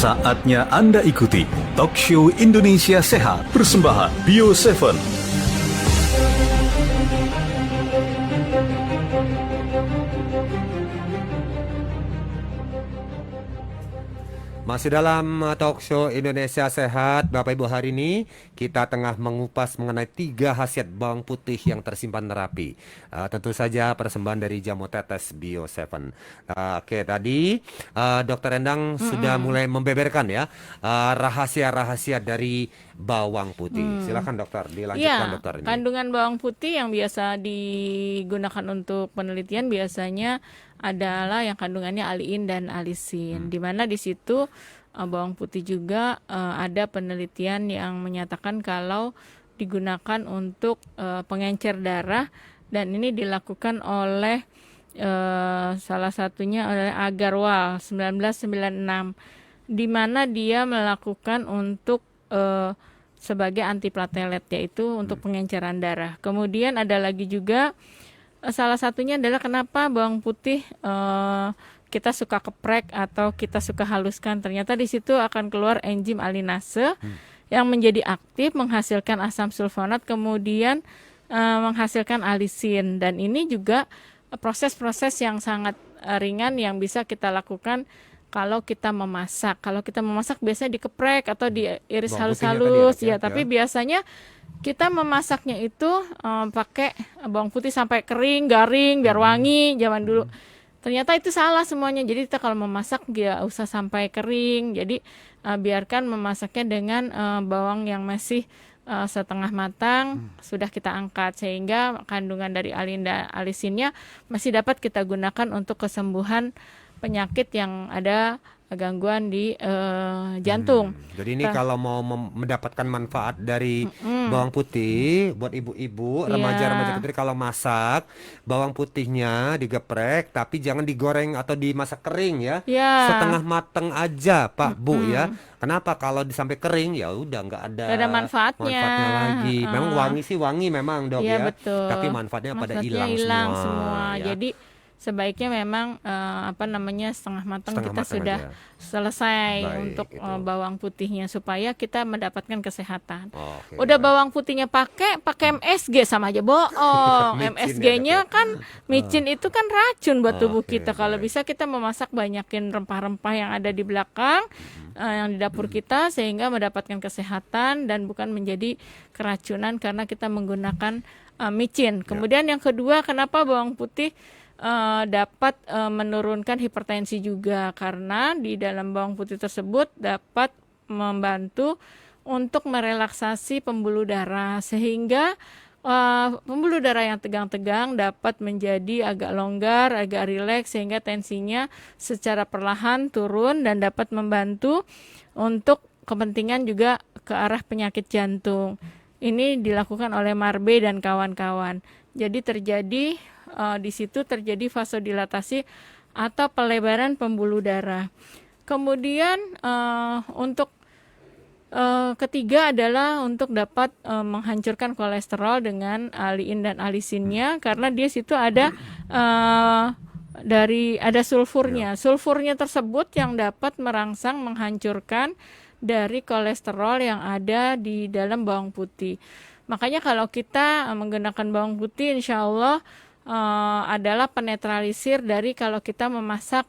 Saatnya Anda ikuti Talk Show Indonesia Sehat persembahan Bio7. Masih dalam Talk Show Indonesia Sehat, Bapak Ibu, hari ini kita tengah mengupas mengenai 3 khasiat bawang putih yang tersimpan terapi. Tentu saja persembahan dari Jamu Tetes Bio7. Oke, tadi Dokter Endang sudah mulai membeberkan ya rahasia-rahasia dari bawang putih. Silakan dokter, dilanjutkan dokter ini. Kandungan bawang putih yang biasa digunakan untuk penelitian biasanya adalah yang kandungannya aliin dan alisin, di mana di situ bawang putih juga ada penelitian yang menyatakan kalau digunakan untuk pengencer darah, dan ini dilakukan oleh salah satunya oleh Agarwal 1996, di mana dia melakukan untuk sebagai antiplatelet, yaitu untuk pengenceran darah. Kemudian ada lagi juga salah satunya adalah kenapa bawang putih kita suka keprek atau kita suka haluskan. Ternyata di situ akan keluar enzim alinase yang menjadi aktif menghasilkan asam sulfonat, kemudian menghasilkan alisin. Dan ini juga proses-proses yang sangat ringan yang bisa kita lakukan kalau kita memasak. Kalau kita memasak biasanya dikeprek atau diiris halus-halus ya, tapi biasanya kita memasaknya itu pakai bawang putih sampai kering, garing, biar wangi zaman dulu. Ternyata itu salah semuanya. Jadi kita kalau memasak nggak usah sampai kering. Jadi biarkan memasaknya dengan bawang yang masih setengah matang, sudah kita angkat, sehingga kandungan dari alin dan alisinnya masih dapat kita gunakan untuk kesembuhan penyakit yang ada gangguan di jantung. Jadi ini kalau mau mendapatkan manfaat dari bawang putih buat ibu-ibu, remaja-remaja kecil, kalau masak bawang putihnya digeprek, tapi jangan digoreng atau dimasak kering ya. Setengah mateng aja, Pak, Bu ya. Kenapa? Kalau sampai kering ya udah nggak ada manfaatnya lagi. Memang wangi sih wangi memang, Dok ya. Betul. Tapi manfaatnya pada hilang semua. Ya. Jadi sebaiknya memang setengah matang kita sudah selesai untuk bawang putihnya, supaya kita mendapatkan kesehatan. Udah bawang putihnya pakai MSG sama aja bohong. MSG-nya kan micin itu kan racun buat tubuh kita. Kalau bisa kita memasak banyakin rempah-rempah yang ada di belakang, yang di dapur kita, sehingga mendapatkan kesehatan dan bukan menjadi keracunan karena kita menggunakan micin. Kemudian yang kedua, kenapa bawang putih dapat menurunkan hipertensi juga, karena di dalam bawang putih tersebut dapat membantu untuk merelaksasi pembuluh darah, sehingga pembuluh darah yang tegang-tegang dapat menjadi agak longgar, agak rileks, sehingga tensinya secara perlahan turun dan dapat membantu untuk kepentingan juga ke arah penyakit jantung. Ini dilakukan oleh Marbe dan kawan-kawan. Jadi di situ terjadi vasodilatasi atau pelebaran pembuluh darah. Kemudian untuk ketiga adalah untuk dapat menghancurkan kolesterol dengan aliin dan alisinnya, karena di situ ada ada sulfurnya. Sulfurnya tersebut yang dapat merangsang menghancurkan dari kolesterol yang ada di dalam bawang putih. Makanya kalau kita menggunakan bawang putih, insya Allah adalah penetralisir dari kalau kita memasak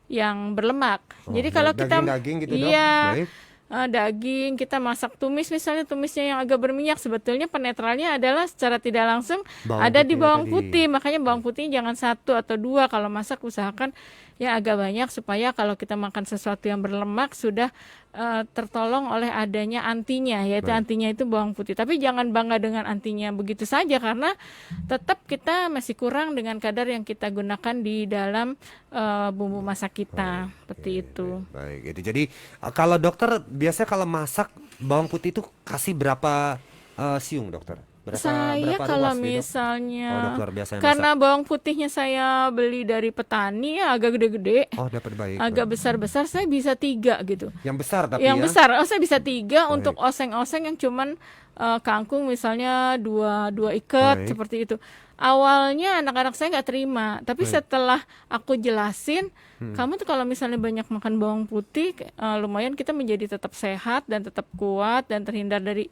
yang berlemak. Jadi kalau kita daging gitu, Dok. Daging kita masak tumis, misalnya tumisnya yang agak berminyak, sebetulnya penetralnya adalah secara tidak langsung ada di bawang putih. Makanya bawang putih jangan 1 atau 2, kalau masak usahakan ya agak banyak, supaya kalau kita makan sesuatu yang berlemak sudah tertolong oleh adanya antinya, yaitu antinya itu bawang putih. Tapi jangan bangga dengan antinya begitu saja, karena tetap kita masih kurang dengan kadar yang kita gunakan di dalam bumbu masak kita. Seperti itu. Baik, gitu. Jadi kalau dokter biasanya kalau masak bawang putih itu kasih berapa siung, dokter? Saya berapa kalau ruas nih, Dok? misalnya Oh, Dok, luar biasa yang karena masak. bawang putihnya saya beli dari petani ya agak gede-gede, Oh, dapat baik. agak Baik. besar-besar saya bisa 3 gitu. Yang besar tapi Yang ya. besar, oh saya bisa 3 untuk Baik. oseng-oseng yang cuman kangkung misalnya dua ikat Baik. seperti itu. Awalnya anak-anak saya nggak terima, tapi Baik. setelah aku jelasin, kamu tuh kalau misalnya banyak makan bawang putih, lumayan kita menjadi tetap sehat dan tetap kuat dan terhindar dari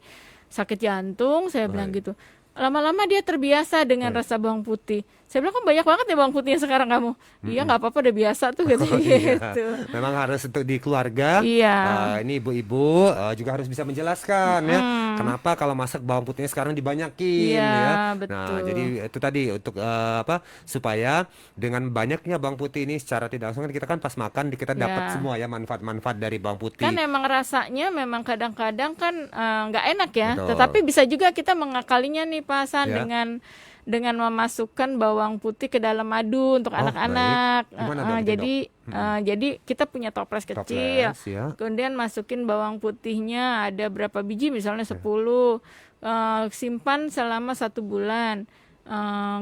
sakit jantung, saya bilang Baik. gitu. Lama-lama dia terbiasa dengan Baik. rasa bawang putih. Saya bilang kan banyak banget ya bawang putihnya sekarang kamu. Iya nggak apa-apa udah biasa tuh gitu. Oh, iya. gitu. Memang harus untuk di keluarga. Iya. Ini ibu-ibu juga harus bisa menjelaskan ya. Kenapa kalau masak bawang putihnya sekarang dibanyakin Iya, ya. Nah, betul. jadi itu tadi untuk supaya dengan banyaknya bawang putih ini secara tidak langsung kan kita kan pas makan kita dapat Ya. semua ya manfaat-manfaat dari bawang putih. Kan emang rasanya memang kadang-kadang kan nggak enak ya. Betul. Tetapi bisa juga kita mengakalinya nih Pak Hasan Ya. dengan memasukkan bawang putih ke dalam madu untuk Oh, anak-anak. baik. Gimana dong itu, Jadi kita punya toples kecil. Toples ya. Kemudian masukin bawang putihnya ada berapa biji misalnya 10. Simpan selama 1 bulan.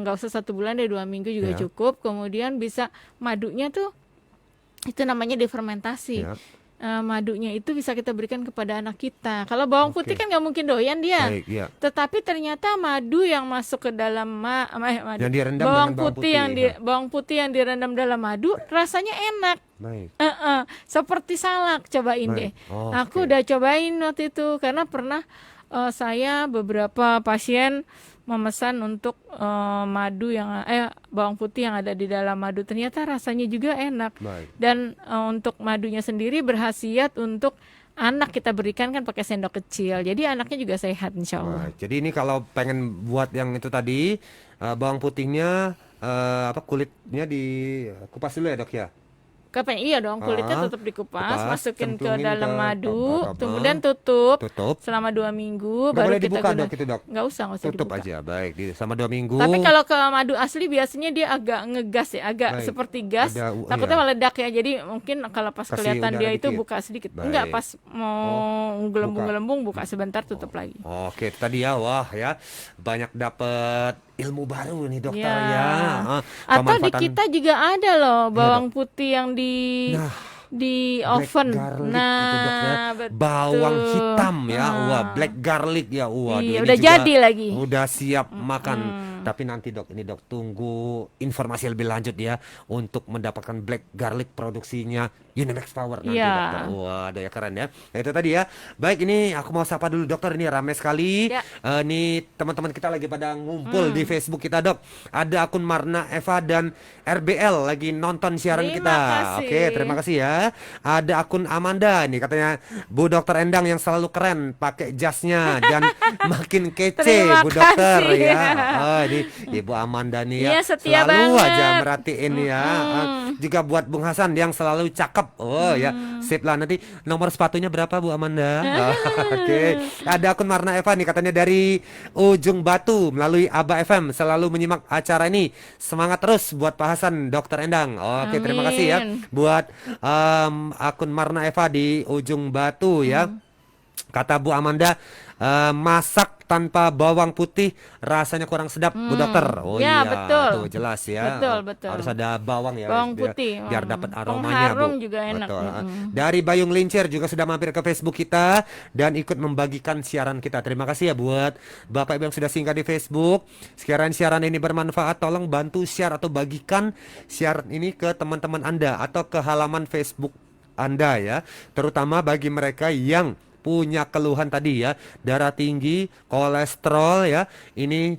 Nggak usah 1 bulan deh, 2 minggu juga Ya. cukup. Kemudian bisa madunya tuh itu namanya difermentasi. Ya. Madunya itu bisa kita berikan kepada anak kita. Kalau bawang Oke. putih kan nggak mungkin doyan dia. Baik, ya. Tetapi ternyata madu yang masuk ke dalam madu, Yang direndam bawang dengan bawang putih putih, bawang putih yang direndam dalam madu rasanya enak. Baik. Seperti salak, cobain deh. Baik. Oh, Aku oke. udah cobain waktu itu karena pernah saya beberapa pasien memesan untuk madu yang bawang putih yang ada di dalam madu, ternyata rasanya juga enak. Baik. Dan untuk madunya sendiri berkhasiat untuk anak, kita berikan kan pakai sendok kecil, jadi anaknya juga sehat insya Allah. Baik, jadi ini kalau pengen buat yang itu tadi bawang putihnya kulitnya dikupas dulu ya, Dok ya. Kapan? Iya dong, kulitnya tetap kupas, dikupas, masukin ke cemplungin dalam ke madu, apa, kemudian tutup tutup. selama 2 minggu, Nggak baru boleh kita dibuka, guna. Dok, itu, Dok. Nggak usah Tutup dibuka. aja, baik. Sama 2 minggu. Tapi kalau ke madu asli biasanya dia agak ngegas ya, agak Baik. seperti gas. Ada, Takutnya iya. meledak ya. Jadi mungkin kalau pas Kasih kelihatan udara dia itu dikit. buka sedikit. Baik. Enggak, pas mau gelembung-gelembung buka sebentar, tutup lagi. Oke, itu tadi ya, wah ya, banyak dapat ilmu baru nih dokter Ya. ya. Atau di Pemanfaatan kita juga ada loh Iya, bawang putih yang Nah, di black oven. garlic Nah, itu, Dok, ya. betul. Bawang hitam ya, Ah. wah, black garlic ya, wah. Iya, udah jadi lagi. Udah siap makan. Tapi nanti Dok, ini Dok tunggu informasi lebih lanjut ya untuk mendapatkan black garlic produksinya Unimax Power nanti, Iya. dokter. Wah, ada ya, keren ya. Nah, itu tadi ya. Baik, ini aku mau sapa dulu dokter, ini ramai sekali. Ya. Nih teman-teman kita lagi pada ngumpul di Facebook kita, Dok. Ada akun Marna Eva dan RBL lagi nonton siaran Terima kita. kasih. Oke, terima kasih ya. Ada akun Amanda nih, katanya Bu Dokter Endang yang selalu keren pakai jasnya dan makin kece, Terima Bu Dokter kasih. ya. Oh, ini Ibu Amanda nih ya. Iya, setia selalu banget. aja merhatiin ya. Juga buat Bung Hasan yang selalu cakep. Oh ya, sip lah. Nanti nomor sepatunya berapa Bu Amanda? Oke. Ada akun Marna Eva nih, katanya dari Ujung Batu melalui Aba FM selalu menyimak acara ini. Semangat terus buat Pak Hasan, Dokter Endang. Oke, terima kasih ya Amin. buat akun Marna Eva di Ujung Batu ya. Kata Bu Amanda, masak tanpa bawang putih rasanya kurang sedap, Bu Dokter. Oh Ya, iya, betul. tuh jelas ya. Betul. Harus ada bawang ya, Bawang biar- putih, biar dapat aromanya, pengharum Bu. juga enak. Betul. Dari Bayung Lincir juga sudah mampir ke Facebook kita dan ikut membagikan siaran kita. Terima kasih ya buat Bapak Ibu yang sudah singgah di Facebook. Sekiranya siaran ini bermanfaat, tolong bantu share atau bagikan siaran ini ke teman-teman Anda atau ke halaman Facebook Anda ya. Terutama bagi mereka yang punya keluhan tadi ya, darah tinggi, kolesterol ya. Ini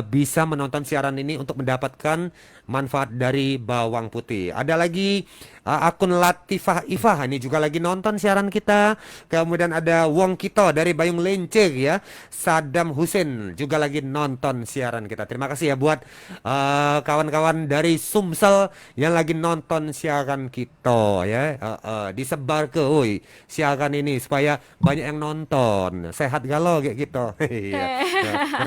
bisa menonton siaran ini untuk mendapatkan manfaat dari bawang putih. Ada lagi akun Latifah Ifah, ini juga lagi nonton siaran kita. Kemudian ada Wong Kito dari Bayung Lenceng ya. Saddam Hussein juga lagi nonton siaran kita. Terima kasih ya buat kawan-kawan dari Sumsel yang lagi nonton siaran kita ya. Disebar ke siaran ini supaya banyak yang nonton. Sehat galau kayak gitu. Iya.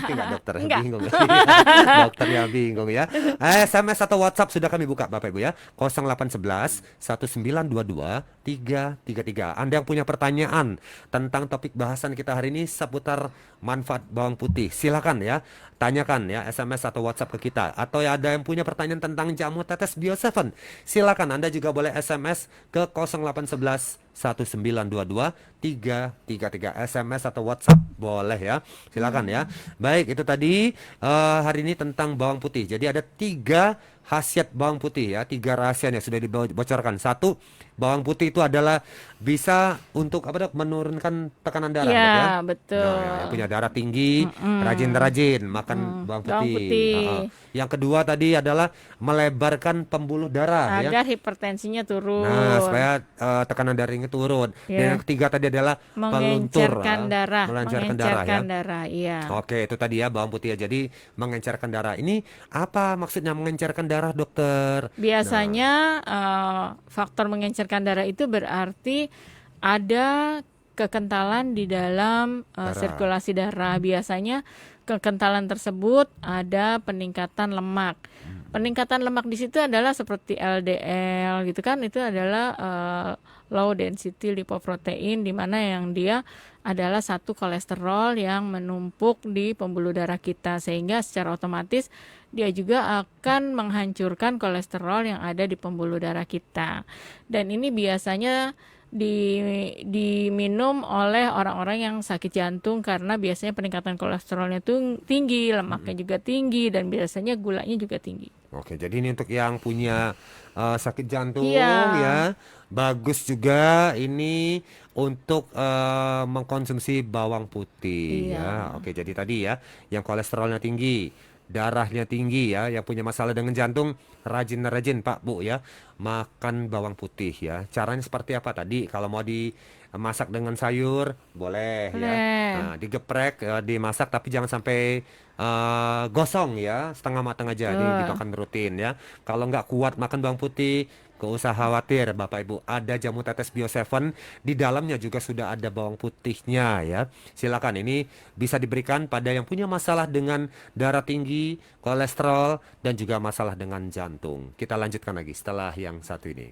Ngerti nggak dokter? Enggak bingung. Dokternya bingung ya. SMS atau WhatsApp sudah kami buka Bapak Ibu ya. 0811 1922 333. Anda yang punya pertanyaan tentang topik bahasan kita hari ini seputar manfaat bawang putih, silakan ya. Tanyakan ya SMS atau WhatsApp ke kita. Atau ya ada yang punya pertanyaan tentang jamu tetes Bio7, silakan Anda juga boleh SMS ke 0811 1922 333. SMS atau WhatsApp boleh ya. Silakan ya. Baik, itu tadi hari ini tentang bawang putih. Jadi ada 3 khasiat bawang putih ya, 3 rahasianya sudah dibocorkan. Satu, bawang putih itu adalah bisa untuk apa dok, menurunkan tekanan darah Ya, dok, ya. betul. Nah, yang punya darah tinggi, rajin-rajin makan bawang Bawang putih. putih. Yang kedua tadi adalah melebarkan pembuluh darah ya. Agar hipertensinya turun. Nah, supaya tekanan darahnya turun. Dan Ya. yang ketiga tadi adalah peluntur, Mengencerkan darah, melancarkan darah ya. darah, iya. Oke, itu tadi ya bawang putih ya. Jadi mengencerkan darah. Ini apa maksudnya mengencerkan darah, dokter? Biasanya faktor mengencerkan darah itu berarti ada kekentalan di dalam Darah. sirkulasi darah. Biasanya kekentalan tersebut ada peningkatan lemak. Peningkatan lemak di situ adalah seperti LDL gitu kan, itu adalah low density lipoprotein, di mana yang dia adalah satu kolesterol yang menumpuk di pembuluh darah kita, sehingga secara otomatis dia juga akan menghancurkan kolesterol yang ada di pembuluh darah kita. Dan ini biasanya diminum oleh orang-orang yang sakit jantung, karena biasanya peningkatan kolesterolnya tuh tinggi, lemaknya juga tinggi, dan biasanya gulanya juga tinggi. Oke, jadi ini untuk yang punya sakit jantung Iya. ya. Bagus juga ini untuk mengkonsumsi bawang putih ya. Iya. Oke, jadi tadi ya, yang kolesterolnya tinggi, darahnya tinggi ya, yang punya masalah dengan jantung, rajin-rajin Pak Bu ya, makan bawang putih ya. Caranya seperti apa tadi? Kalau mau dimasak dengan sayur, boleh ya. Boleh. Nah, digeprek, dimasak tapi jangan sampai gosong ya, setengah matang aja, dimakan rutin ya. Kalau nggak kuat makan bawang putih, gak usah khawatir Bapak Ibu, ada jamu tetes Bio7, di dalamnya juga sudah ada bawang putihnya ya. Silakan, ini bisa diberikan pada yang punya masalah dengan darah tinggi, kolesterol, dan juga masalah dengan jantung. Kita lanjutkan lagi setelah yang satu ini.